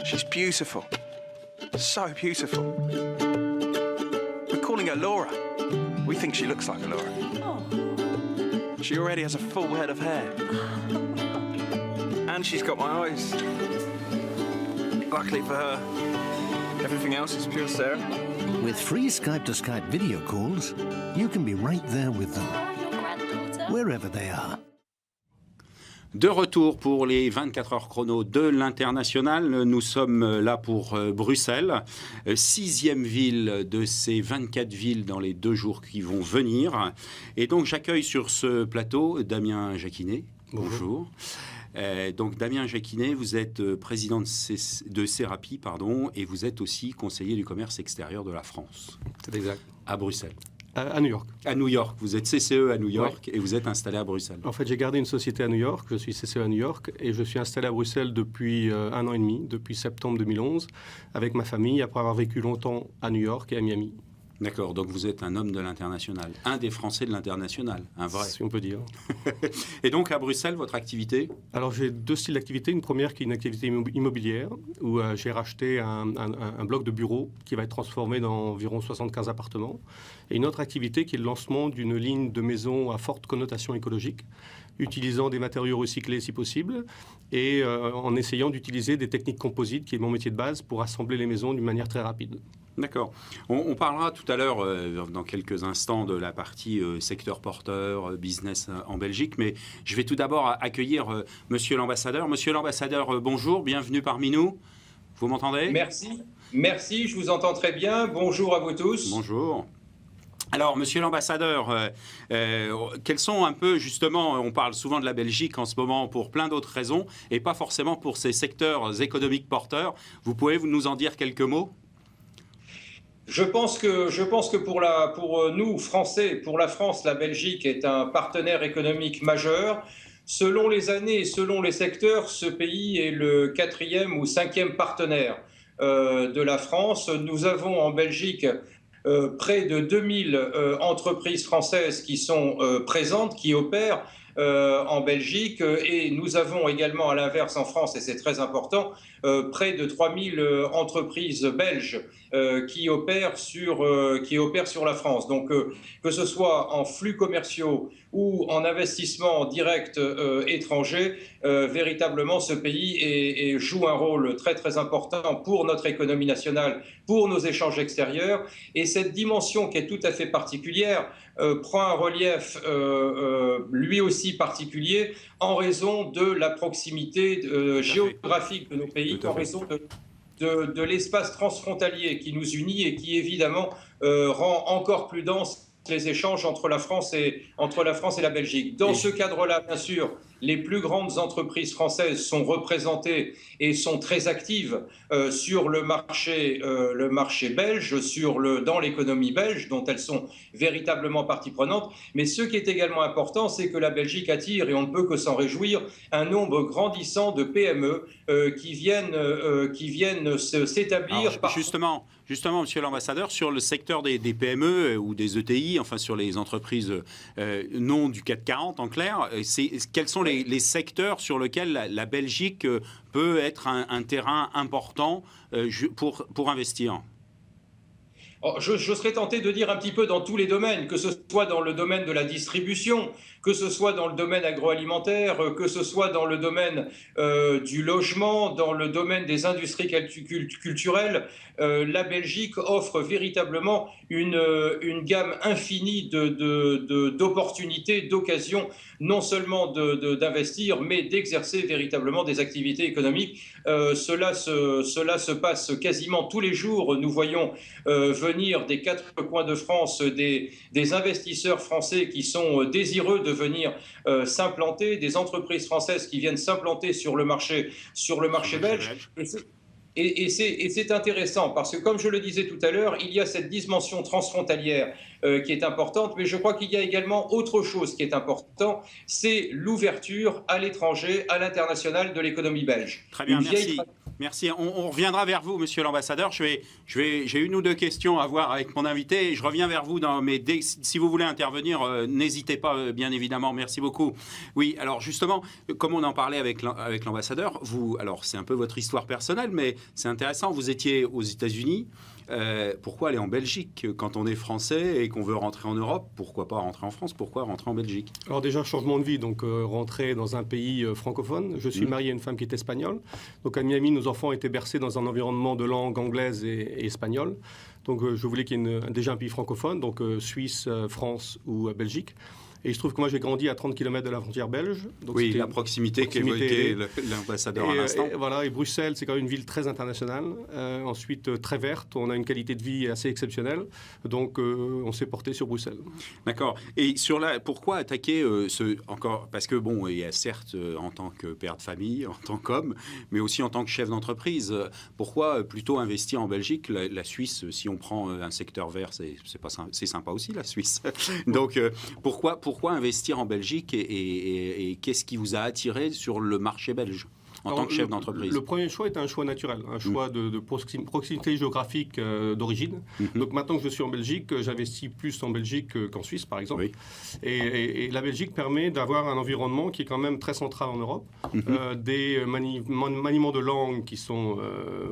She's beautiful. So beautiful. We're calling her Laura. We think she looks like a Laura. Oh. She already has a full head of hair. And she's got my eyes. Luckily for her, everything else is pure Sarah. With free Skype-to-Skype video calls, you can be right there with them, Your granddaughter. wherever they are. De retour pour les 24 heures chrono de l'international. Nous sommes là pour Bruxelles, 6e ville de ces 24 villes dans les 2 jours qui vont venir. Et donc j'accueille sur ce plateau Damien Jacquinet. Bonjour. Donc Damien Jacquinet, vous êtes président de Serapi, et vous êtes aussi conseiller du commerce extérieur de la France. C'est exact. À Bruxelles. À New York. À New York. Vous êtes CCE à New York, ouais. Et vous êtes installé à Bruxelles. En fait, j'ai gardé une société à New York. Je suis CCE à New York et je suis installé à Bruxelles depuis 1 an et demi, depuis septembre 2011, avec ma famille, après avoir vécu longtemps à New York et à Miami. D'accord, donc vous êtes un homme de l'international, un des Français de l'international, un vrai. Si on peut dire. Et donc à Bruxelles, votre activité ? Alors j'ai 2 styles d'activité. Une première qui est une activité immobilière, où j'ai racheté un bloc de bureau qui va être transformé dans environ 75 appartements. Et une autre activité qui est le lancement d'une ligne de maisons à forte connotation écologique, utilisant des matériaux recyclés si possible, et en essayant d'utiliser des techniques composites, qui est mon métier de base, pour assembler les maisons d'une manière très rapide. D'accord. On parlera tout à l'heure, dans quelques instants, de la partie secteur porteur, business en Belgique, mais je vais tout d'abord accueillir Monsieur l'ambassadeur. Monsieur l'ambassadeur, bonjour, bienvenue parmi nous. Vous m'entendez ? Merci, je vous entends très bien. Bonjour à vous tous. Bonjour. Alors, monsieur l'ambassadeur, quels sont un peu, justement, on parle souvent de la Belgique en ce moment pour plein d'autres raisons, et pas forcément pour ces secteurs économiques porteurs. Vous pouvez nous en dire quelques mots ? Je pense que pour nous, Français, pour la France, la Belgique est un partenaire économique majeur. Selon les années et selon les secteurs, ce pays est le 4e ou 5e partenaire de la France. Nous avons en Belgique près de 2000 entreprises françaises qui sont présentes, qui opèrent en Belgique, et nous avons également à l'inverse en France, et c'est très important, près de 3000 entreprises belges qui opèrent sur la France. Donc que ce soit en flux commerciaux ou en investissement direct étranger, véritablement ce pays joue un rôle très très important pour notre économie nationale, pour nos échanges extérieurs, et cette dimension qui est tout à fait particulière prend un relief lui aussi particulier en raison de la proximité géographique de nos pays, en raison de l'espace transfrontalier qui nous unit et qui évidemment rend encore plus dense les échanges entre la France et la Belgique. Dans ce cadre-là, bien sûr, les plus grandes entreprises françaises sont représentées et sont très actives sur le marché belge, dans l'économie belge, dont elles sont véritablement partie prenante. Mais ce qui est également important, c'est que la Belgique attire, et on ne peut que s'en réjouir, un nombre grandissant de PME qui viennent s'établir. Justement, monsieur l'ambassadeur, sur le secteur des PME ou des ETI, enfin sur les entreprises non du CAC 40 en clair, quels sont les secteurs sur lesquels la Belgique peut être un terrain important pour investir ? Je serais tenté de dire un petit peu dans tous les domaines, que ce soit dans le domaine de la distribution, que ce soit dans le domaine agroalimentaire, que ce soit dans le domaine du logement, dans le domaine des industries culturelles. La Belgique offre véritablement une gamme infinie d'opportunités, d'occasions, non seulement d'investir, mais d'exercer véritablement des activités économiques. Cela se passe quasiment tous les jours. Nous voyons venir des 4 coins de France des investisseurs français qui sont désireux de venir s'implanter, des entreprises françaises qui viennent s'implanter sur le marché belge. Et c'est intéressant parce que, comme je le disais tout à l'heure, il y a cette dimension transfrontalière qui est importante, mais je crois qu'il y a également autre chose qui est important, c'est l'ouverture à l'étranger, à l'international de l'économie belge. Très bien, merci. Merci. On reviendra vers vous, monsieur l'ambassadeur. J'ai une ou deux questions à voir avec mon invité. Je reviens vers vous, mais si vous voulez intervenir, n'hésitez pas, bien évidemment. Merci beaucoup. Oui, alors justement, comme on en parlait avec l'ambassadeur, vous, alors c'est un peu votre histoire personnelle, mais c'est intéressant. Vous étiez aux États-Unis. Pourquoi aller en Belgique quand on est français et qu'on veut rentrer en Europe? Pourquoi pas rentrer en France? Pourquoi rentrer en Belgique? Alors déjà, changement de vie, donc rentrer dans un pays francophone. Je suis marié à une femme qui est espagnole. Donc à Miami, nos enfants étaient bercés dans un environnement de langue anglaise et espagnole. Donc je voulais qu'il y ait déjà un pays francophone, donc Suisse, France ou Belgique. Et il se trouve que moi, j'ai grandi à 30 km de la frontière belge. Donc oui, la proximité qu'évoquait l'ambassadeur à l'instant. Voilà, et Bruxelles, c'est quand même une ville très internationale. Ensuite, très verte. On a une qualité de vie assez exceptionnelle. Donc, on s'est porté sur Bruxelles. D'accord. Et pourquoi attaquer encore? Parce que, bon, il y a certes, en tant que père de famille, en tant qu'homme, mais aussi en tant que chef d'entreprise. Pourquoi plutôt investir en Belgique? La Suisse, si on prend un secteur vert, c'est sympa aussi, la Suisse. Donc, pourquoi investir en Belgique et qu'est-ce qui vous a attiré sur le marché belge en tant que chef d'entreprise? Le premier choix est un choix naturel, un choix de proximité géographique d'origine. Donc maintenant que je suis en Belgique, j'investis plus en Belgique qu'en Suisse, par exemple. Oui. Et la Belgique permet d'avoir un environnement qui est quand même très central en Europe, des maniements de langue qui sont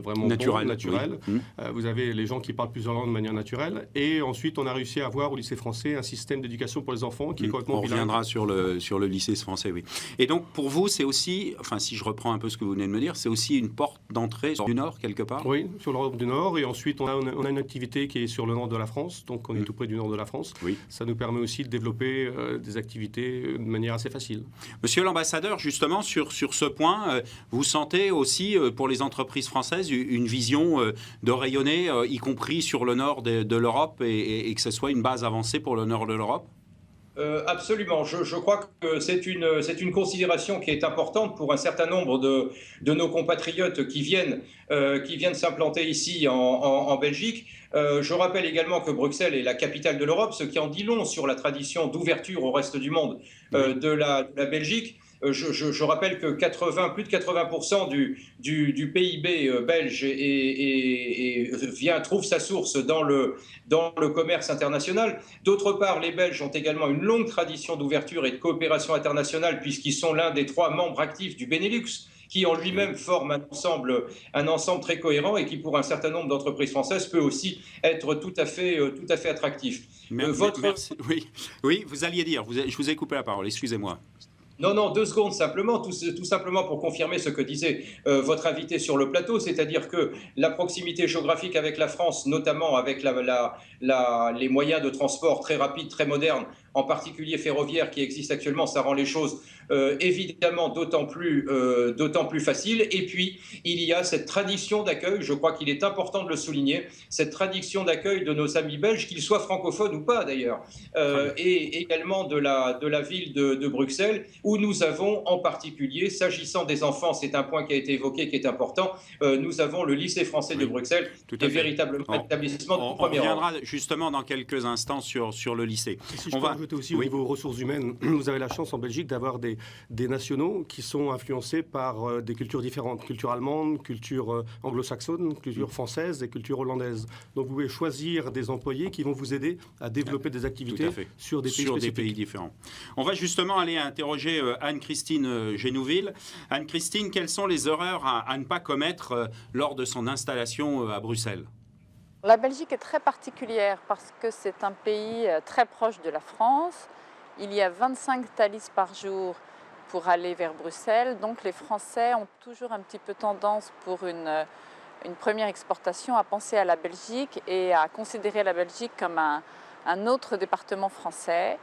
vraiment naturels. Oui. Vous avez les gens qui parlent plusieurs langues de manière naturelle. Et ensuite, on a réussi à avoir au lycée français un système d'éducation pour les enfants qui est complètement bilingue. On reviendra sur le lycée français, oui. Et donc, pour vous, c'est aussi, enfin, si je reprends un peu ce que vous venez de me dire, c'est aussi une porte d'entrée du Nord, quelque part? Oui, sur l'Europe du Nord. Et ensuite, on a une activité qui est sur le nord de la France. Donc, on est tout près du nord de la France. Oui. Ça nous permet aussi de développer des activités de manière assez facile. Monsieur l'ambassadeur, justement, sur ce point, vous sentez aussi, pour les entreprises françaises, une vision de rayonner, y compris sur le nord de l'Europe, et que ce soit une base avancée pour le nord de l'Europe? Absolument. Je crois que c'est une considération qui est importante pour un certain nombre de nos compatriotes qui viennent s'implanter ici en Belgique. Je rappelle également que Bruxelles est la capitale de l'Europe, ce qui en dit long sur la tradition d'ouverture au reste du monde de la Belgique. Je rappelle que plus de 80% du PIB belge trouve sa source dans le commerce international. D'autre part, les Belges ont également une longue tradition d'ouverture et de coopération internationale puisqu'ils sont l'un des 3 membres actifs du Benelux, qui en lui-même forme un ensemble très cohérent et qui, pour un certain nombre d'entreprises françaises, peut aussi être tout à fait attractif. Merci. Oui, vous alliez dire, je vous ai coupé la parole, excusez-moi. Non, 2 secondes simplement, tout simplement pour confirmer ce que disait votre invité sur le plateau, c'est-à-dire que la proximité géographique avec la France, notamment avec les moyens de transport très rapides, très modernes, en particulier ferroviaires qui existent actuellement, ça rend les choses évidemment d'autant plus faciles. Et puis, il y a cette tradition d'accueil, je crois qu'il est important de le souligner, cette tradition d'accueil de nos amis belges, qu'ils soient francophones ou pas d'ailleurs, et également de la ville de Bruxelles, où nous avons en particulier, s'agissant des enfants, c'est un point qui a été évoqué, qui est important, nous avons le lycée français de Bruxelles, qui est véritablement un établissement de premier rang. On reviendra justement dans quelques instants sur le lycée. Si je peux ajouter aussi au niveau ressources humaines, vous avez la chance en Belgique d'avoir des nationaux qui sont influencés par des cultures différentes, culture allemande, culture anglo-saxonne, culture française et culture hollandaise. Donc vous pouvez choisir des employés qui vont vous aider à développer des activités sur des pays différents. On va justement aller interroger Anne-Christine Génouville. Anne-Christine, quelles sont les erreurs à ne pas commettre lors de son installation à Bruxelles? La Belgique est très particulière parce que c'est un pays très proche de la France. Il y a 25 Thalys par jour pour aller vers Bruxelles. Donc les Français ont toujours un petit peu tendance pour une première exportation à penser à la Belgique et à considérer la Belgique comme un autre département français.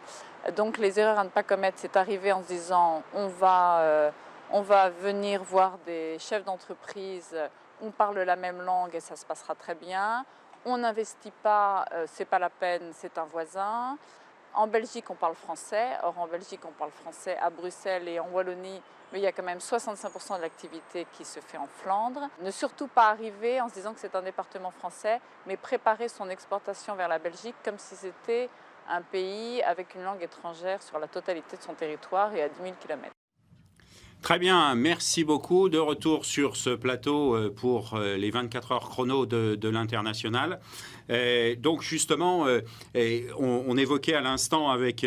Donc les erreurs à ne pas commettre, c'est arriver en se disant on va venir voir des chefs d'entreprise, on parle la même langue et ça se passera très bien. On n'investit pas, c'est pas la peine, c'est un voisin. En Belgique, on parle français. Or, en Belgique, on parle français à Bruxelles et en Wallonie, mais il y a quand même 65% de l'activité qui se fait en Flandre. Ne surtout pas arriver en se disant que c'est un département français, mais préparer son exportation vers la Belgique comme si c'était un pays avec une langue étrangère sur la totalité de son territoire et à 10 000 km. Très bien, merci beaucoup. De retour sur ce plateau pour les 24 heures chrono de l'International. Donc justement, on évoquait à l'instant avec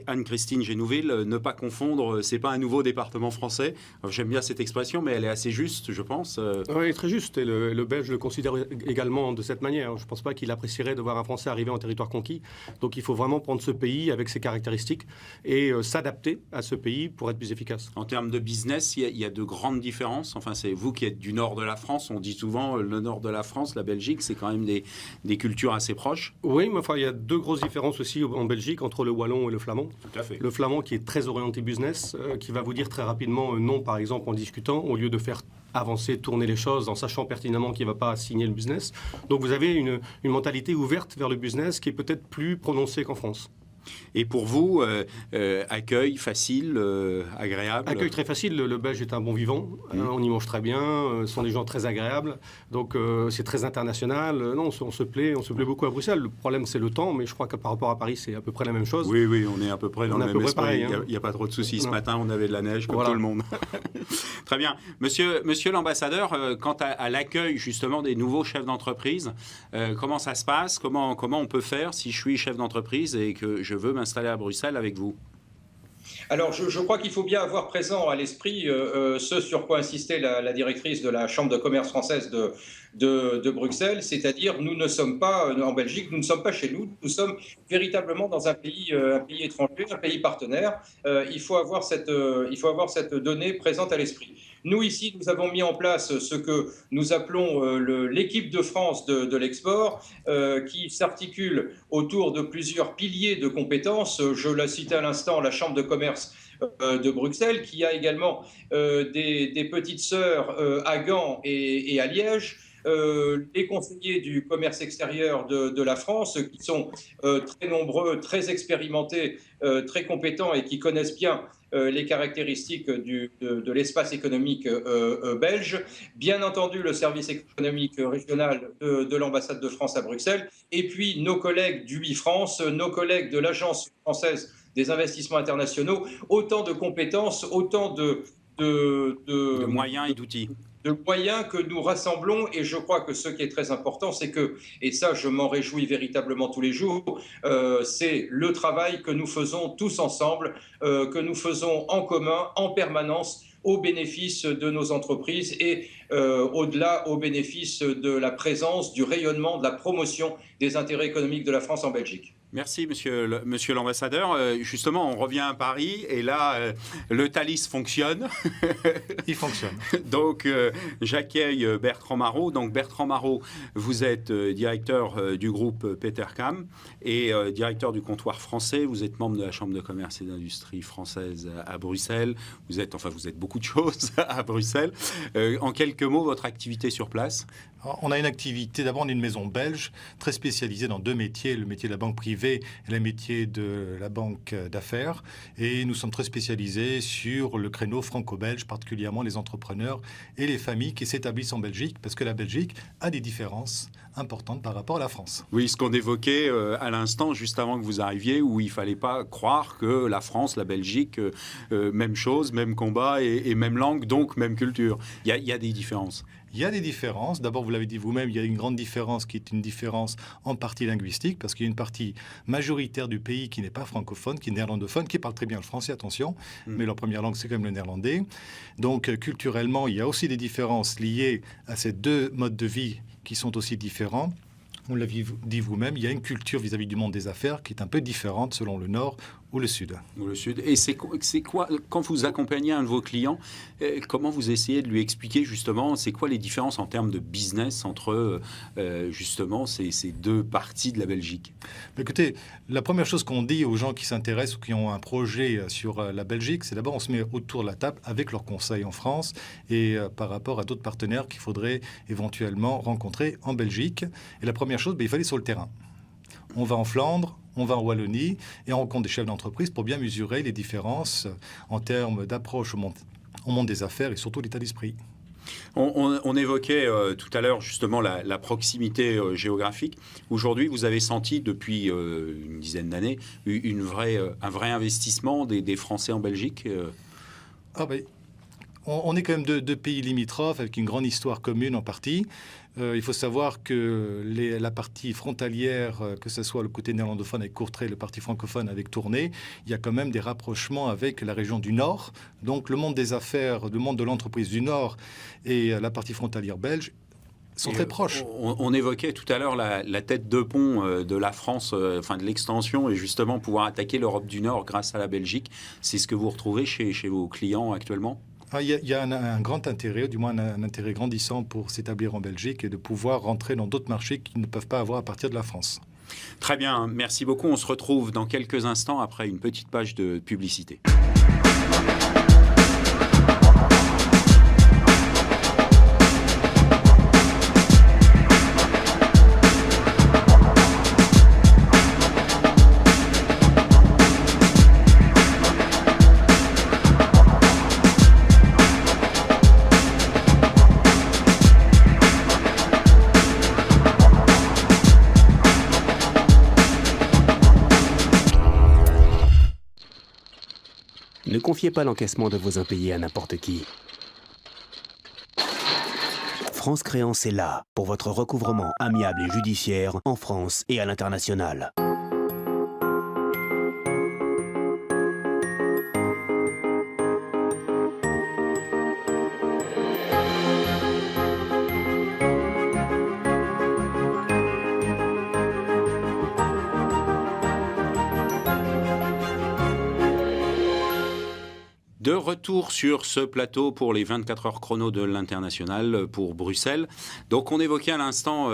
Anne-Christine Génouville, ne pas confondre, c'est pas un nouveau département français. J'aime bien cette expression, mais elle est assez juste, je pense. Oui, très juste. Et le Belge le considère également de cette manière. Je ne pense pas qu'il apprécierait de voir un Français arriver en territoire conquis. Donc il faut vraiment prendre ce pays avec ses caractéristiques et s'adapter à ce pays pour être plus efficace. En termes de business, il y a de grandes différences. Enfin, c'est vous qui êtes du nord de la France. On dit souvent le nord de la France, la Belgique, c'est quand même des cultures assez proches. Oui, mais enfin, il y a deux grosses différences aussi en Belgique entre le wallon et le flamand. Tout à fait. Le flamand qui est très orienté business, qui va vous dire très rapidement non, par exemple, en discutant, au lieu de faire avancer, tourner les choses en sachant pertinemment qu'il ne va pas signer le business. Donc vous avez une mentalité ouverte vers le business qui est peut-être plus prononcée qu'en France. Et pour vous, accueil facile, agréable? Accueil très facile, le Belge est un bon vivant, on y mange très bien, ce sont des gens très agréables, donc c'est très international. Non, on se plaît beaucoup à Bruxelles. Le problème, c'est le temps, mais je crois que par rapport à Paris, c'est à peu près la même chose. Oui, on est à peu près dans le même esprit. Pareil, il n'y a pas trop de soucis. Ce matin, on avait de la neige comme voilà. tout le monde. Très bien. Monsieur l'ambassadeur, quant à l'accueil justement des nouveaux chefs d'entreprise, comment ça se passe? Comment on peut faire si je suis chef d'entreprise et que je veux m'installer à Bruxelles avec vous? Alors, je crois qu'il faut bien avoir présent à l'esprit ce sur quoi insistait la directrice de la Chambre de commerce française de Bruxelles, c'est-à-dire nous ne sommes pas en Belgique, nous ne sommes pas chez nous, nous sommes véritablement dans un pays étranger, un pays partenaire. Il faut avoir cette donnée présente à l'esprit. Nous, ici, nous avons mis en place ce que nous appelons l'équipe de France de l'export, qui s'articule autour de plusieurs piliers de compétences. Je l'ai cité à l'instant, la Chambre de commerce de Bruxelles, qui a également des petites sœurs à Gand et à Liège, les conseillers du commerce extérieur de la France, qui sont très nombreux, très expérimentés, très compétents et qui connaissent bien les caractéristiques de l'espace économique belge. Bien entendu, le service économique régional de l'ambassade de France à Bruxelles, et puis nos collègues du BIFrance, nos collègues de l'Agence française des investissements internationaux, autant de compétences, autant de moyens et d'outils. De moyens que nous rassemblons, et je crois que ce qui est très important, c'est que, et ça je m'en réjouis véritablement tous les jours, c'est le travail que nous faisons tous ensemble, que nous faisons en commun, en permanence, au bénéfice de nos entreprises et au-delà, au bénéfice de la présence, du rayonnement, de la promotion des intérêts économiques de la France en Belgique. Merci, monsieur l'ambassadeur. Justement, on revient à Paris et là, le Thalys fonctionne. Il fonctionne. Donc, j'accueille Bertrand Marot. Donc, Bertrand Marot, vous êtes directeur du groupe Petercam et directeur du comptoir français. Vous êtes membre de la Chambre de commerce et d'industrie française à Bruxelles. Vous êtes beaucoup de choses à Bruxelles. En quelques mots, votre activité sur place? Alors, on a une activité, d'abord on est une maison belge très spécialisée dans deux métiers, le métier de la banque privée et le métier de la banque d'affaires. Et nous sommes très spécialisés sur le créneau franco-belge, particulièrement les entrepreneurs et les familles qui s'établissent en Belgique, parce que la Belgique a des différences importantes par rapport à la France. Oui, ce qu'on évoquait à l'instant, juste avant que vous arriviez, où il ne fallait pas croire que la France, la Belgique, même chose, même combat et même langue, donc même culture. Il y a des différences. Il y a des différences. D'abord, vous l'avez dit vous-même, il y a une grande différence qui est une différence en partie linguistique, parce qu'il y a une partie majoritaire du pays qui n'est pas francophone, qui est néerlandophone, qui parle très bien le français, attention, mais leur première langue, c'est quand même le néerlandais. Donc, culturellement, il y a aussi des différences liées à ces deux modes de vie qui sont aussi différents. On l'a dit vous-même, il y a une culture vis-à-vis du monde des affaires qui est un peu différente selon le Nord ou le Sud. Ou le Sud. Et c'est quoi, quand vous accompagnez un de vos clients, comment vous essayez de lui expliquer justement, c'est quoi les différences en termes de business entre justement ces deux parties de la Belgique? Écoutez, la première chose qu'on dit aux gens qui s'intéressent ou qui ont un projet sur la Belgique, c'est d'abord on se met autour de la table avec leurs conseils en France et par rapport à d'autres partenaires qu'il faudrait éventuellement rencontrer en Belgique. Et la première chose, il faut aller sur le terrain. On va en Flandre, on va en Wallonie et on rencontre des chefs d'entreprise pour bien mesurer les différences en termes d'approche au monde des affaires et surtout l'état d'esprit. On évoquait tout à l'heure justement la proximité géographique. Aujourd'hui, vous avez senti depuis une dizaine d'années un vrai investissement des Français en Belgique Ah ben, on est quand même deux pays limitrophes avec une grande histoire commune en partie. Il faut savoir que la partie frontalière, que ce soit le côté néerlandophone avec Courtrai, le parti francophone avec Tournai, il y a quand même des rapprochements avec la région du Nord. Donc le monde des affaires, le monde de l'entreprise du Nord et la partie frontalière belge sont très proches. On évoquait tout à l'heure la tête de pont de la France, de l'extension, et justement pouvoir attaquer l'Europe du Nord grâce à la Belgique. C'est ce que vous retrouvez chez vos clients actuellement ? Il y a un grand intérêt, du moins un intérêt grandissant pour s'établir en Belgique et de pouvoir rentrer dans d'autres marchés qu'ils ne peuvent pas avoir à partir de la France. Très bien, merci beaucoup. On se retrouve dans quelques instants après une petite page de publicité. Ne confiez pas l'encaissement de vos impayés à n'importe qui. France Créance est là pour votre recouvrement amiable et judiciaire en France et à l'international. De retour sur ce plateau pour les 24 heures chrono de l'international pour Bruxelles. Donc on évoquait à l'instant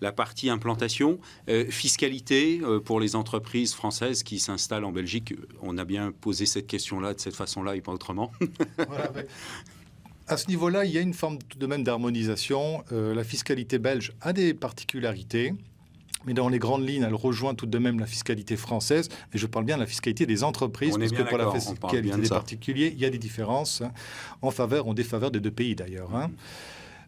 la partie implantation, fiscalité pour les entreprises françaises qui s'installent en Belgique. On a bien posé cette question-là de cette façon-là et pas autrement. Voilà, à ce niveau-là, il y a une forme tout de même d'harmonisation. La fiscalité belge a des particularités. Mais dans les grandes lignes, elle rejoint tout de même la fiscalité française. Et je parle bien de la fiscalité des entreprises, parce que pour la fiscalité des particuliers, il y a des différences en faveur ou en défaveur des deux pays d'ailleurs.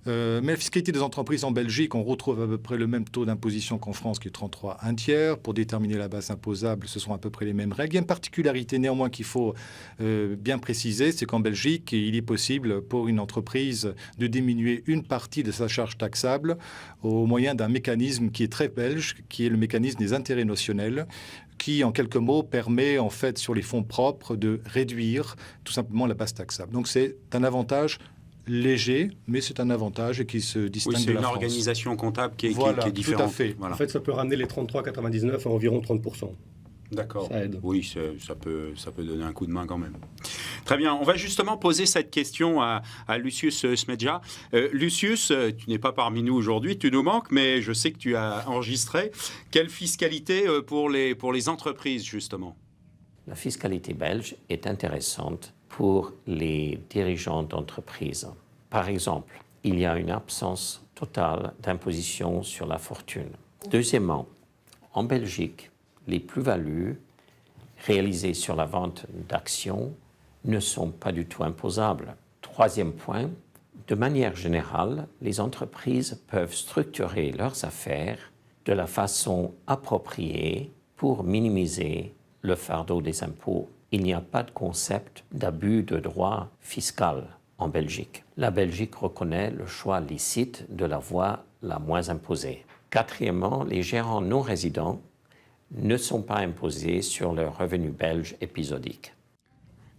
Mais la fiscalité des entreprises en Belgique, on retrouve à peu près le même taux d'imposition qu'en France, qui est 33 1 tiers. Pour déterminer la base imposable, ce sont à peu près les mêmes règles. Il y a une particularité néanmoins qu'il faut bien préciser, c'est qu'en Belgique, il est possible pour une entreprise de diminuer une partie de sa charge taxable au moyen d'un mécanisme qui est très belge, qui est le mécanisme des intérêts notionnels, qui, en quelques mots, permet, en fait, sur les fonds propres, de réduire tout simplement la base taxable. Donc c'est un avantage léger, mais c'est un avantage et qui se distingue de la France. C'est une organisation comptable qui est différente. Tout à fait. Voilà. En fait, ça peut ramener les 33,99 à environ 30%. D'accord. Ça aide. Oui, ça peut donner un coup de main quand même. Très bien. On va justement poser cette question à Lucius Smedja. Lucius, tu n'es pas parmi nous aujourd'hui, tu nous manques, mais je sais que tu as enregistré. Quelle fiscalité pour les entreprises, justement ? La fiscalité belge est intéressante pour les dirigeants d'entreprises. Par exemple, il y a une absence totale d'imposition sur la fortune. Deuxièmement, en Belgique, les plus-values réalisées sur la vente d'actions ne sont pas du tout imposables. Troisième point, de manière générale, les entreprises peuvent structurer leurs affaires de la façon appropriée pour minimiser le fardeau des impôts. Il n'y a pas de concept d'abus de droit fiscal en Belgique. La Belgique reconnaît le choix licite de la voie la moins imposée. Quatrièmement, les gérants non résidents ne sont pas imposés sur leurs revenus belges épisodiques.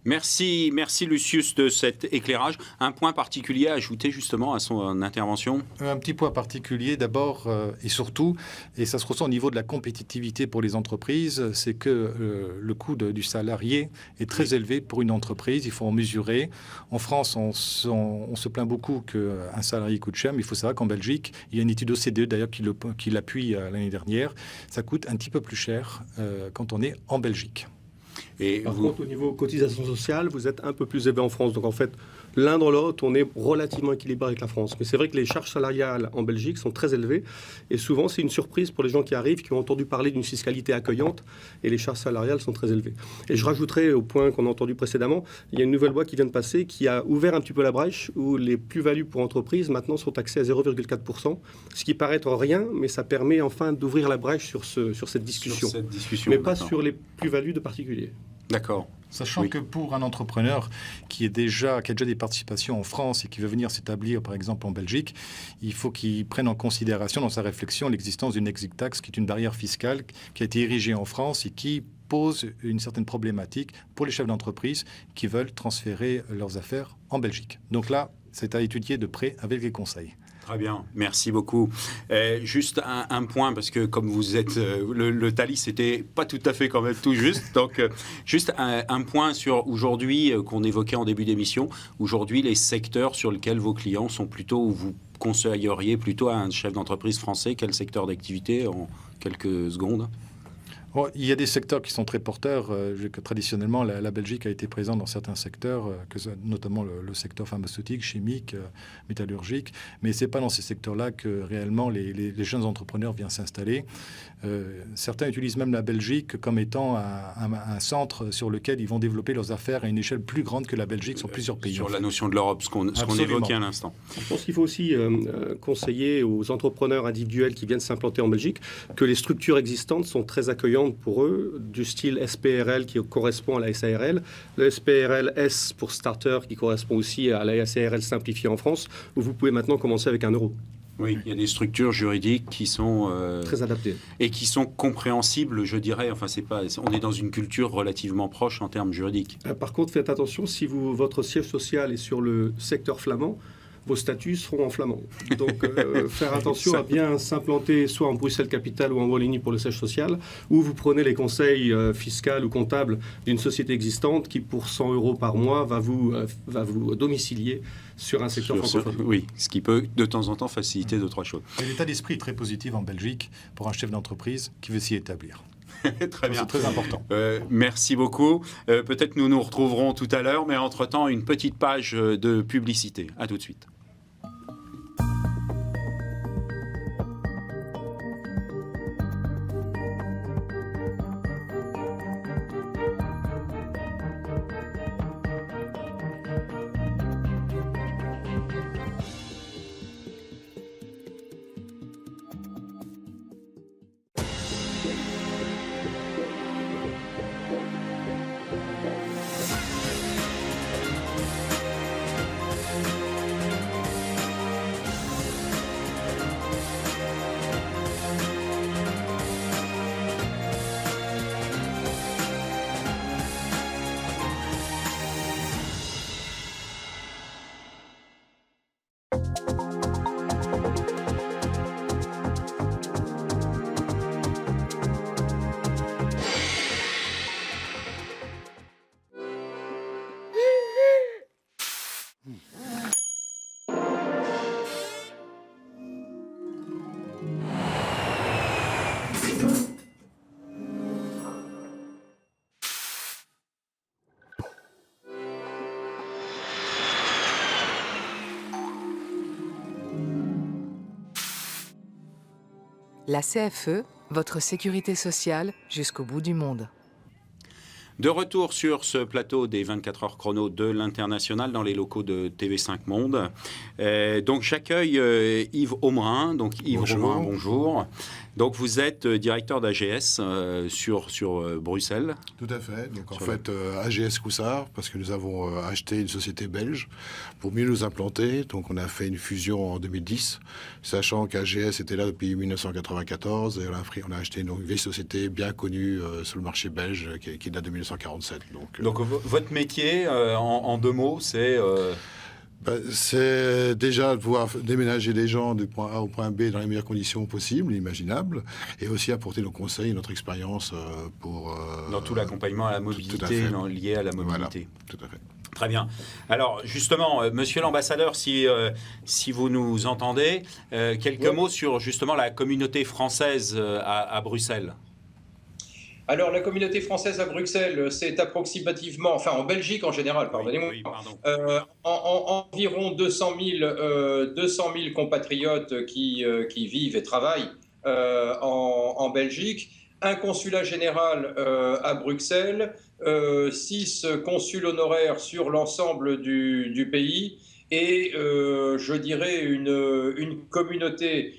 Merci Lucius de cet éclairage. Un point particulier à ajouter justement à son intervention ? Un petit point particulier d'abord et surtout, et ça se ressent au niveau de la compétitivité pour les entreprises, c'est que le coût du salarié est très élevé pour une entreprise, il faut en mesurer. En France, on se plaint beaucoup qu'un salarié coûte cher, mais il faut savoir qu'en Belgique, il y a une étude OCDE d'ailleurs qui l'appuie l'année dernière, ça coûte un petit peu plus cher quand on est en Belgique. Par contre, au niveau cotisation sociale, vous êtes un peu plus élevé en France. Donc en fait, l'un dans l'autre, on est relativement équilibré avec la France. Mais c'est vrai que les charges salariales en Belgique sont très élevées. Et souvent, c'est une surprise pour les gens qui arrivent, qui ont entendu parler d'une fiscalité accueillante. Et les charges salariales sont très élevées. Et je rajouterai au point qu'on a entendu précédemment, il y a une nouvelle loi qui vient de passer qui a ouvert un petit peu la brèche où les plus-values pour entreprises maintenant sont taxées à 0,4%. Ce qui paraît être rien, mais ça permet enfin d'ouvrir la brèche sur cette discussion. Mais pas sur les plus-values de particuliers. D'accord. Sachant que pour un entrepreneur qui a déjà des participations en France et qui veut venir s'établir, par exemple, en Belgique, il faut qu'il prenne en considération dans sa réflexion l'existence d'une exit tax, qui est une barrière fiscale qui a été érigée en France et qui pose une certaine problématique pour les chefs d'entreprise qui veulent transférer leurs affaires en Belgique. Donc là, c'est à étudier de près avec les conseils. Très bien, merci beaucoup. Juste un point, parce que comme vous êtes, le Thalys n'était pas tout à fait quand même tout juste. Donc, juste un point sur aujourd'hui, qu'on évoquait en début d'émission. Aujourd'hui, les secteurs sur lesquels vos clients sont plutôt, ou vous conseilleriez plutôt à un chef d'entreprise français, quel secteur d'activité en quelques secondes ? Bon, il y a des secteurs qui sont très porteurs. Traditionnellement, la Belgique a été présente dans certains secteurs, notamment le secteur pharmaceutique, chimique, métallurgique. Mais ce n'est pas dans ces secteurs-là que réellement les jeunes entrepreneurs viennent s'installer. Certains utilisent même la Belgique comme étant un centre sur lequel ils vont développer leurs affaires à une échelle plus grande que la Belgique sur plusieurs pays. Sur la notion de l'Europe, ce qu'on évoquait à l'instant. Je pense qu'il faut aussi conseiller aux entrepreneurs individuels qui viennent s'implanter en Belgique que les structures existantes sont très accueillantes pour eux, du style SPRL qui correspond à la SARL, le SPRL S pour Starter qui correspond aussi à la SARL simplifiée en France, où vous pouvez maintenant commencer avec 1 euro. Oui, il y a des structures juridiques qui sont très adaptées et qui sont compréhensibles, je dirais. Enfin, on est dans une culture relativement proche en termes juridiques. Par contre, faites attention, si votre siège social est sur le secteur flamand, vos statuts seront en flamand. Donc, faire attention à bien s'implanter soit en Bruxelles-Capitale ou en Wallonie pour le siège social, ou vous prenez les conseils fiscaux ou comptables d'une société existante qui, pour 100 euros par mois, va vous domicilier sur un secteur francophone. Oui, ce qui peut de temps en temps faciliter 2-3 choses. Et l'état d'esprit est très positif en Belgique pour un chef d'entreprise qui veut s'y établir. Très bien. C'est très important. Merci beaucoup. Peut-être nous retrouverons tout à l'heure, mais entre-temps, une petite page de publicité. À tout de suite. La CFE, votre sécurité sociale jusqu'au bout du monde. De retour sur ce plateau des 24 heures chrono de l'International dans les locaux de TV5 Monde. Donc j'accueille Yves Aumerin. Donc Yves Aumerin, bonjour. Donc vous êtes directeur d'AGS sur Bruxelles. Tout à fait. Donc en fait AGS Coussard, parce que nous avons acheté une société belge pour mieux nous implanter. Donc on a fait une fusion en 2010, sachant qu'AGS était là depuis 1994 et on a acheté une vieille société bien connue sur le marché belge qui date de 1947. Donc votre métier, en 2 mots, c'est... c'est déjà de pouvoir déménager les gens du point A au point B dans les meilleures conditions possibles, imaginables, et aussi apporter nos conseils, notre expérience pour... dans tout l'accompagnement à la mobilité, lié à la mobilité. Voilà, tout à fait. Très bien. Alors, justement, monsieur l'ambassadeur, si vous nous entendez, quelques mots sur, justement, la communauté française à Bruxelles. Alors, la communauté française à Bruxelles, c'est approximativement, enfin en Belgique en général, pardonnez-moi, environ 200 000 compatriotes qui vivent et travaillent en Belgique, un consulat général à Bruxelles, 6 consuls honoraires sur l'ensemble du pays et je dirais une communauté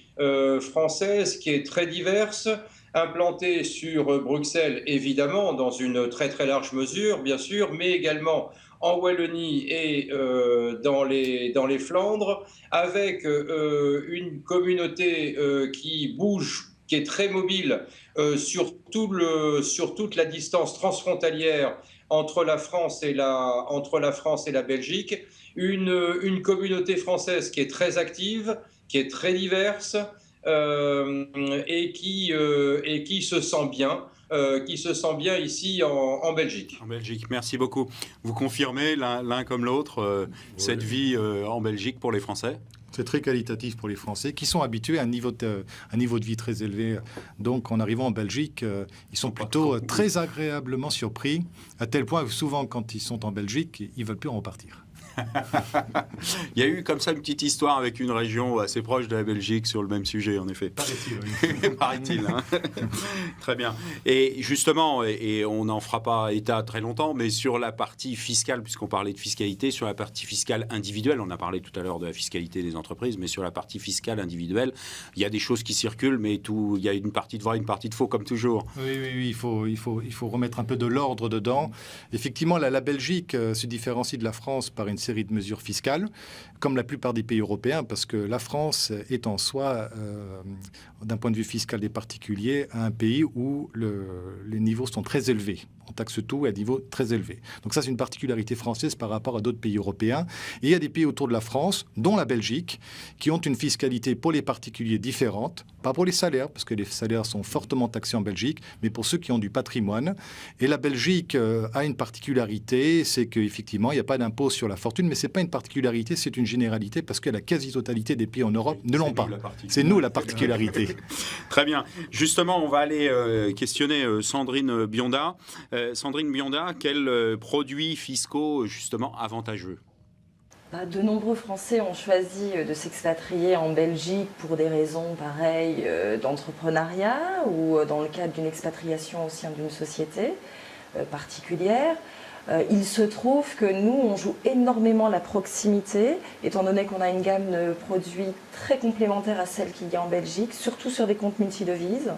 française qui est très diverse, implantés sur Bruxelles, évidemment, dans une très très large mesure, bien sûr, mais également en Wallonie et dans les Flandres, avec une communauté qui bouge, qui est très mobile sur toute la distance transfrontalière entre la France et la Belgique, une communauté française qui est très active, qui est très diverse et qui se sent bien ici en Belgique. En Belgique, merci beaucoup. Vous confirmez l'un comme l'autre cette vie en Belgique pour les Français? C'est très qualitatif pour les Français qui sont habitués à un niveau de vie très élevé. Donc, en arrivant en Belgique, ils sont plutôt très agréablement surpris, à tel point que souvent, quand ils sont en Belgique, ils ne veulent plus en repartir. Il y a eu comme ça une petite histoire avec une région assez proche de la Belgique sur le même sujet, en effet. Paraît-il, oui. Paraît-il, hein. Très bien. Et justement, et on n'en fera pas état très longtemps, mais sur la partie fiscale, puisqu'on parlait de fiscalité, sur la partie fiscale individuelle, on a parlé tout à l'heure de la fiscalité des entreprises, mais sur la partie fiscale individuelle, il y a des choses qui circulent, mais il y a une partie de vrai, une partie de faux, comme toujours. Oui, il faut remettre un peu de l'ordre dedans. Effectivement, la Belgique se différencie de la France par une série de mesures fiscales, comme la plupart des pays européens, parce que la France est en soi, d'un point de vue fiscal des particuliers, un pays où les niveaux sont très élevés. On taxe tout à un niveau très élevé. Donc ça, c'est une particularité française par rapport à d'autres pays européens. Et il y a des pays autour de la France, dont la Belgique, qui ont une fiscalité pour les particuliers différente, pas pour les salaires, parce que les salaires sont fortement taxés en Belgique, mais pour ceux qui ont du patrimoine. Et la Belgique a une particularité, c'est qu'effectivement, il n'y a pas d'impôt sur la fortune, mais ce n'est pas une particularité, c'est une généralité, parce que la quasi-totalité des pays en Europe ne l'ont pas. C'est nous la particularité. Très bien. Justement, on va aller questionner Sandrine Bionda. Sandrine Bionda, quels produits fiscaux justement avantageux? De nombreux Français ont choisi de s'expatrier en Belgique pour des raisons pareilles d'entrepreneuriat ou dans le cadre d'une expatriation au sein d'une société particulière. Il se trouve que nous, on joue énormément la proximité, étant donné qu'on a une gamme de produits très complémentaire à celle qu'il y a en Belgique, surtout sur des comptes multidevises.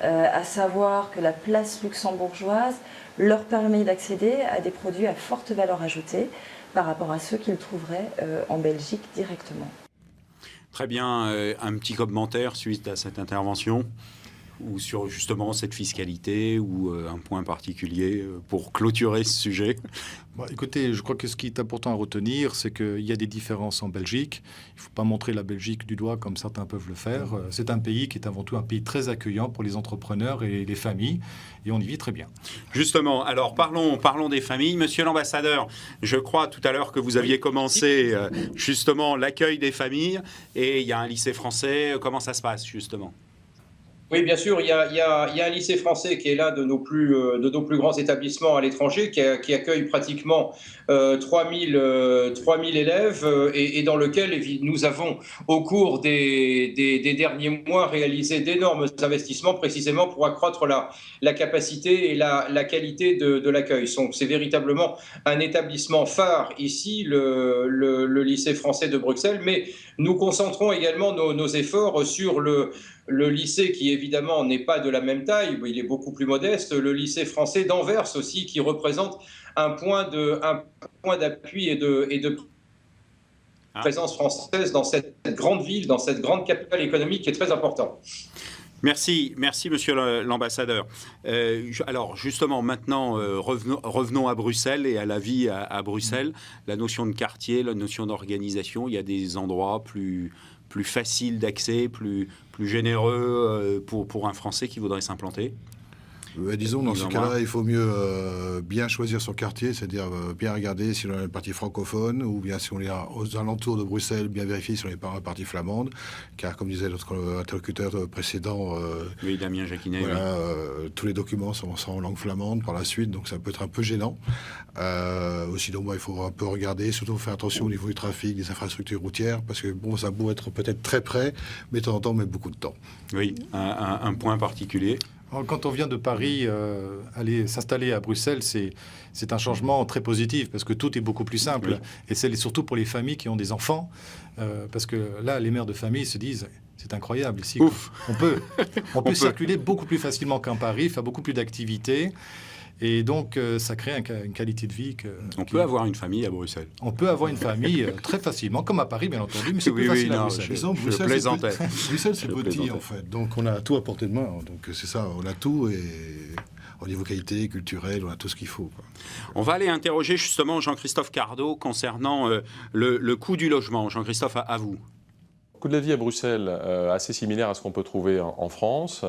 À savoir que la place luxembourgeoise leur permet d'accéder à des produits à forte valeur ajoutée par rapport à ceux qu'ils trouveraient en Belgique directement. Très bien. Un petit commentaire suite à cette intervention ou sur justement cette fiscalité ou un point particulier pour clôturer ce sujet? Écoutez, je crois que ce qui est important à retenir, c'est qu'il y a des différences en Belgique. Il ne faut pas montrer la Belgique du doigt comme certains peuvent le faire. C'est un pays qui est avant tout un pays très accueillant pour les entrepreneurs et les familles, et on y vit très bien. Justement, alors parlons des familles. Monsieur l'ambassadeur, je crois tout à l'heure que vous aviez commencé justement l'accueil des familles, et il y a un lycée français. Comment ça se passe justement? Oui, bien sûr, il y a un lycée français qui est l'un de nos plus grands établissements à l'étranger, qui accueille pratiquement 3000 élèves et dans lequel nous avons, au cours des derniers mois, réalisé d'énormes investissements précisément pour accroître la capacité et la qualité de l'accueil. C'est véritablement un établissement phare ici, le lycée français de Bruxelles, mais nous concentrons également nos efforts sur le lycée qui évidemment n'est pas de la même taille, il est beaucoup plus modeste, le lycée français d'Anvers aussi, qui représente un point d'appui et de présence française dans cette grande ville, dans cette grande capitale économique qui est très important. Merci monsieur l'ambassadeur. Alors justement, maintenant, revenons à Bruxelles et à la vie à Bruxelles. La notion de quartier, la notion d'organisation, il y a des endroits plus faciles d'accès, plus généreux pour un Français qui voudrait s'implanter? Disons, dans ce cas-là, il faut mieux bien choisir son quartier, c'est-à-dire bien regarder si on est une partie francophone ou bien si on est aux alentours de Bruxelles, bien vérifier si on n'est pas une partie flamande, car comme disait notre interlocuteur précédent, oui, Damien Jacquinet, voilà, tous les documents sont en langue flamande par la suite, donc ça peut être un peu gênant. Aussi, donc, il faut un peu regarder, surtout faire attention au niveau du trafic, des infrastructures routières, parce que bon, ça a beau être peut-être très près, mais de temps en temps, met beaucoup de temps. Oui, un point particulier. Quand on vient de Paris, aller s'installer à Bruxelles, c'est un changement très positif parce que tout est beaucoup plus simple. Oui. Et c'est surtout pour les familles qui ont des enfants, parce que là, les mères de famille se disent, C'est incroyable ici. Ouf. On peut circuler beaucoup plus facilement qu'en Paris, faire beaucoup plus d'activités. Et donc, ça crée une qualité de vie. On peut avoir une famille à Bruxelles. On peut avoir une famille très facilement, comme à Paris, bien entendu, mais c'est plus facile à Bruxelles. Bruxelles, plaisantais. Bruxelles, c'est petit, en fait. Donc, on a tout à portée de main. Donc, c'est ça, on a tout. Et au niveau qualité, culturel, on a tout ce qu'il faut, quoi. On va aller interroger justement Jean-Christophe Cardot concernant le coût du logement. Jean-Christophe, à vous. Le coût de la vie à Bruxelles, assez similaire à ce qu'on peut trouver en France,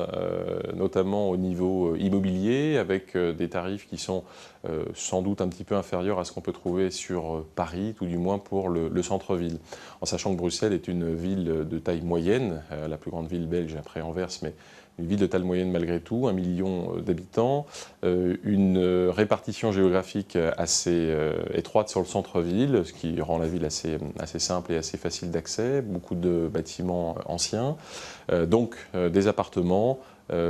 notamment au niveau immobilier, avec des tarifs qui sont sans doute un petit peu inférieurs à ce qu'on peut trouver sur Paris, tout du moins pour le centre-ville. En sachant que Bruxelles est une ville de taille moyenne, la plus grande ville belge après Anvers, mais une ville de taille moyenne malgré tout, 1 million d'habitants, une répartition géographique assez étroite sur le centre-ville, ce qui rend la ville assez simple et assez facile d'accès, beaucoup de bâtiments anciens, donc des appartements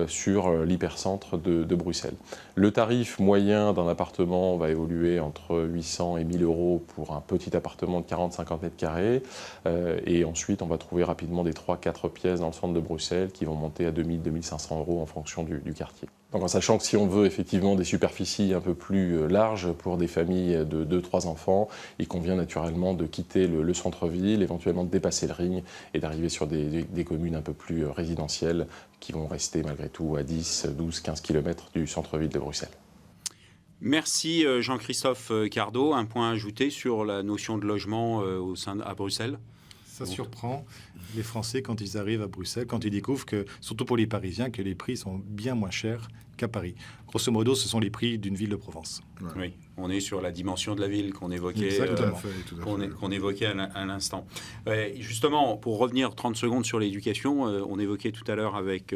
sur l'hypercentre de Bruxelles. Le tarif moyen d'un appartement va évoluer entre 800 et 1000 euros pour un petit appartement de 40-50 mètres carrés. Et ensuite, on va trouver rapidement des 3-4 pièces dans le centre de Bruxelles qui vont monter à 2000-2500 euros en fonction du quartier. Donc en sachant que si on veut effectivement des superficies un peu plus larges pour des familles de 2-3 enfants, il convient naturellement de quitter le centre-ville, éventuellement de dépasser le Ring et d'arriver sur des communes un peu plus résidentielles qui vont rester malgré tout à 10, 12, 15 km du centre-ville de Bruxelles. Merci Jean-Christophe Cardot. Un point ajouté sur la notion de logement à Bruxelles ? Ça surprend les Français quand ils arrivent à Bruxelles, quand ils découvrent que, surtout pour les Parisiens, que les prix sont bien moins chers qu'à Paris. Grosso modo, ce sont les prix d'une ville de Provence. Ouais. Oui, on est sur la dimension de la ville qu'on évoquait, qu'on évoquait à l'instant. Justement, pour revenir 30 secondes sur l'éducation, on évoquait tout à l'heure avec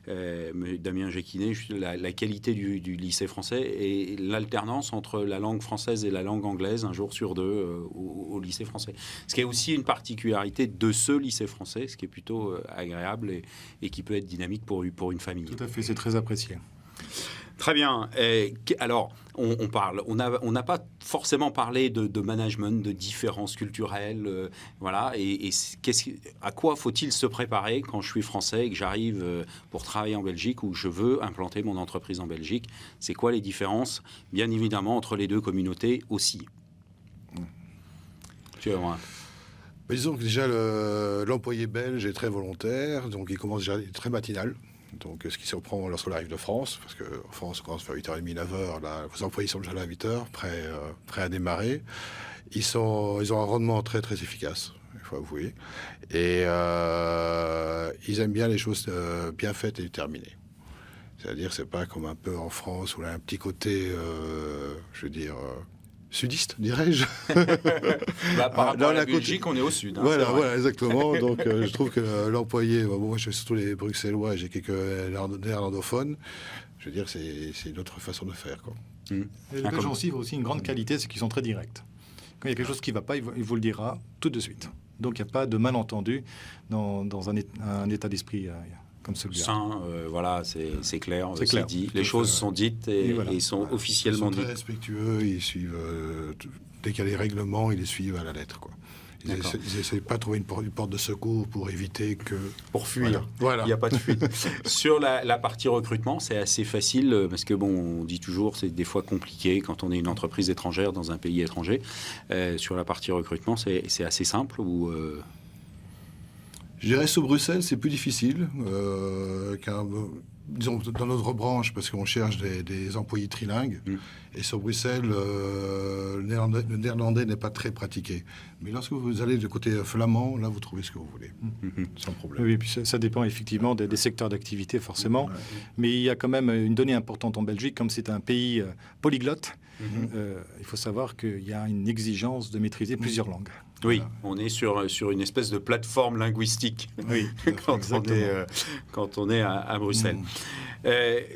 Damien Jacquinet la qualité du lycée français et l'alternance entre la langue française et la langue anglaise, un jour sur deux au lycée français. Ce qui est aussi une particularité de ce lycée français, ce qui est plutôt agréable et qui peut être dynamique pour une famille. Tout à fait, c'est très apprécié. Très bien. Alors, on n'a pas forcément parlé de management, de différences culturelles, voilà. Et à quoi faut-il se préparer quand je suis français et que j'arrive pour travailler en Belgique ou que je veux implanter mon entreprise en Belgique? C'est quoi les différences, bien évidemment, entre les deux communautés aussi? Disons que déjà, l'employé belge est très volontaire, donc il commence déjà très matinal. Donc, ce qui surprend lorsqu'on arrive de France, parce qu'en France, on commence vers 8h30, 9h, là, les employés sont déjà là à 8h, prêts à démarrer. Ils ont un rendement très, très efficace, il faut avouer. Et ils aiment bien les choses bien faites et terminées. C'est-à-dire, c'est pas comme un peu en France où il y a un petit côté, sudiste, dirais-je. Par rapport à la Belgique, on est au sud. Hein, voilà, exactement. Donc, je trouve que l'employé, moi, je suis surtout les Bruxellois, j'ai quelques néerlandophones. Je veux dire, c'est une autre façon de faire, quoi. Et les Belges ont aussi une grande qualité, c'est qu'ils sont très directs. Quand il y a quelque chose qui ne va pas, il vous le dira tout de suite. Donc, il n'y a pas de malentendu dans un état d'esprit comme celui-là. Sain, voilà, c'est clair, c'est dit. Les choses sont dites et sont officiellement dites. Ils sont très respectueux, ils suivent, dès qu'il y a les règlements, ils les suivent à la lettre, quoi. Ils n'essaient pas de trouver une porte de secours pour éviter que... Pour fuir. Voilà. Il n'y a pas de fuite. Sur la partie recrutement, c'est assez facile parce que, on dit toujours, c'est des fois compliqué quand on est une entreprise étrangère dans un pays étranger. Sur la partie recrutement, c'est assez simple ou... Je dirais sur Bruxelles, c'est plus difficile, disons dans notre branche, parce qu'on cherche des employés trilingues. Et sur Bruxelles, le néerlandais n'est pas très pratiqué. Mais lorsque vous allez du côté flamand, là, vous trouvez ce que vous voulez, sans problème. Oui, puis ça dépend effectivement des secteurs d'activité, forcément. Ouais. Mais il y a quand même une donnée importante en Belgique, comme c'est un pays polyglotte. Il faut savoir qu'il y a une exigence de maîtriser plusieurs langues. Oui, on est sur une espèce de plateforme linguistique quand on est à Bruxelles.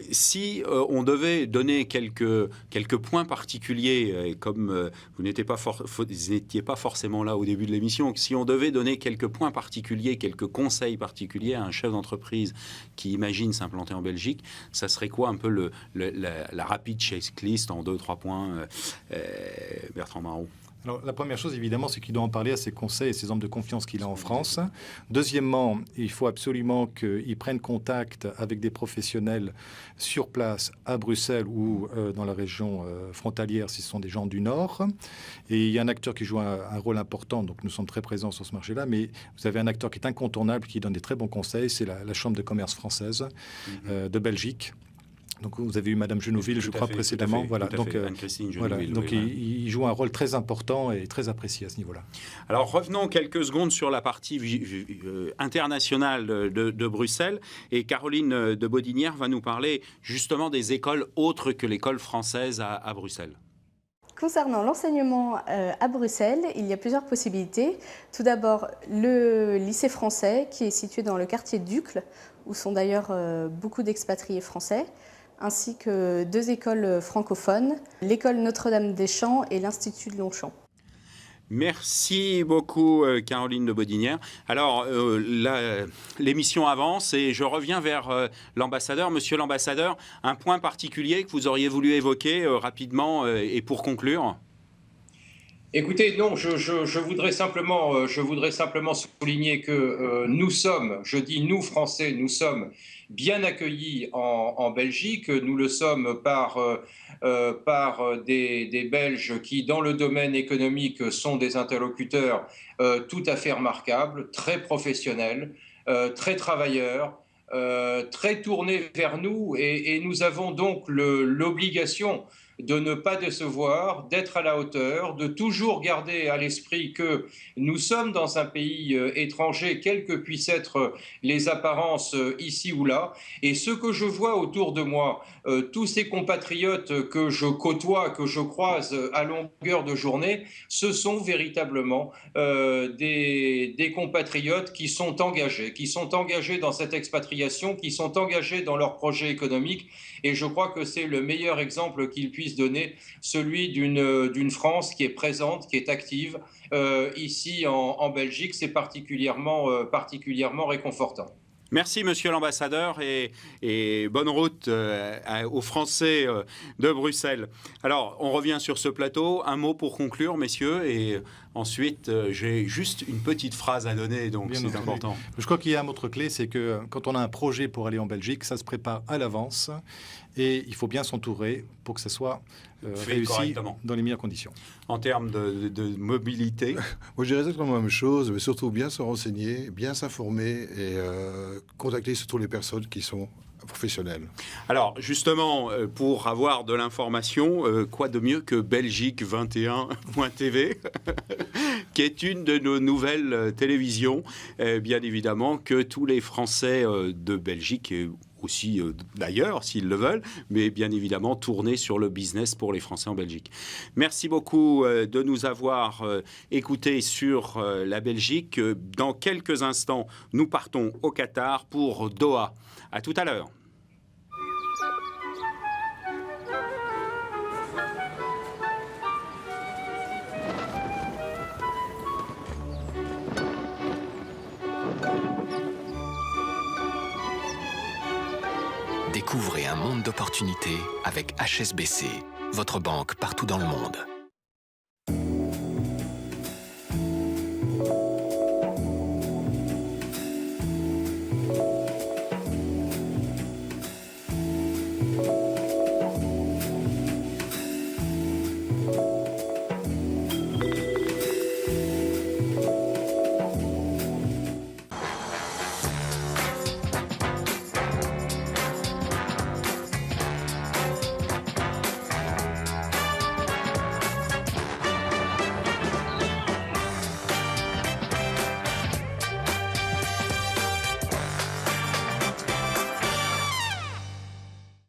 Si on devait donner quelques points particuliers, comme vous n'étiez pas forcément là au début de l'émission, si on devait donner quelques points particuliers, quelques conseils particuliers à un chef d'entreprise qui imagine s'implanter en Belgique, ça serait quoi un peu la rapide checklist en 2-3 points, Bertrand Marot? Alors, la première chose, évidemment, c'est qu'il doit en parler à ses conseils et ses hommes de confiance qu'il a en France. Deuxièmement, il faut absolument qu'il prenne contact avec des professionnels sur place à Bruxelles ou dans la région frontalière, si ce sont des gens du Nord. Et il y a un acteur qui joue un rôle important, donc nous sommes très présents sur ce marché-là, mais vous avez un acteur qui est incontournable, qui donne des très bons conseils, c'est la Chambre de commerce française de Belgique. Donc vous avez eu Madame Genouville, je crois, précédemment. Voilà. Donc, il joue un rôle très important et très apprécié à ce niveau-là. Alors revenons quelques secondes sur la partie internationale de Bruxelles. Et Caroline de Bodinière va nous parler justement des écoles autres que l'école française à Bruxelles. Concernant l'enseignement à Bruxelles, il y a plusieurs possibilités. Tout d'abord, le lycée français qui est situé dans le quartier d'Uccle, où sont d'ailleurs beaucoup d'expatriés français, ainsi que 2 écoles francophones, l'école Notre-Dame-des-Champs et l'Institut de Longchamp. Merci beaucoup Caroline de Bodinière. Alors l'émission avance et je reviens vers l'ambassadeur. Monsieur l'ambassadeur, un point particulier que vous auriez voulu évoquer rapidement et pour conclure? Écoutez, non, je voudrais simplement souligner que nous sommes, je dis nous Français, nous sommes bien accueillis en Belgique. Nous le sommes par des Belges qui, dans le domaine économique, sont des interlocuteurs tout à fait remarquables, très professionnels, très travailleurs, très tournés vers nous. Et nous avons donc l'obligation de ne pas décevoir, d'être à la hauteur, de toujours garder à l'esprit que nous sommes dans un pays étranger, quelles que puissent être les apparences ici ou là. Et ce que je vois autour de moi, tous ces compatriotes que je côtoie, que je croise à longueur de journée, ce sont véritablement des compatriotes qui sont engagés dans cette expatriation, qui sont engagés dans leurs projets économiques. Et je crois que c'est le meilleur exemple qu'ils puissent donner, celui d'une France qui est présente, qui est active. Ici en Belgique, c'est particulièrement réconfortant. Merci, monsieur l'ambassadeur, et bonne route aux Français de Bruxelles. Alors, on revient sur ce plateau. Un mot pour conclure, messieurs, et ensuite, j'ai juste une petite phrase à donner, donc c'est important. Je crois qu'il y a un autre clé, c'est que quand on a un projet pour aller en Belgique, ça se prépare à l'avance, et il faut bien s'entourer pour que ça soit réussi dans les meilleures conditions. En termes de mobilité, moi je dirais exactement la même chose, mais surtout bien se renseigner, bien s'informer et contacter surtout les personnes qui sont professionnelles. Alors justement, pour avoir de l'information, quoi de mieux que Belgique21.tv qui est une de nos nouvelles télévisions, bien évidemment que tous les Français de Belgique aussi d'ailleurs, s'ils le veulent, mais bien évidemment tourner sur le business pour les Français en Belgique. Merci beaucoup de nous avoir écoutés sur la Belgique. Dans quelques instants, nous partons au Qatar pour Doha. À tout à l'heure. Découvrez un monde d'opportunités avec HSBC, votre banque partout dans le monde.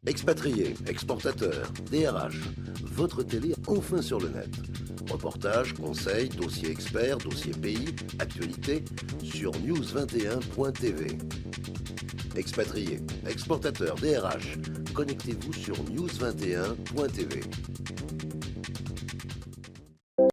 Expatriés, exportateurs, DRH, votre télé enfin sur le net. Reportages, conseils, dossiers experts, dossiers pays, actualités sur news21.tv. Expatriés, exportateurs, DRH, connectez-vous sur news21.tv.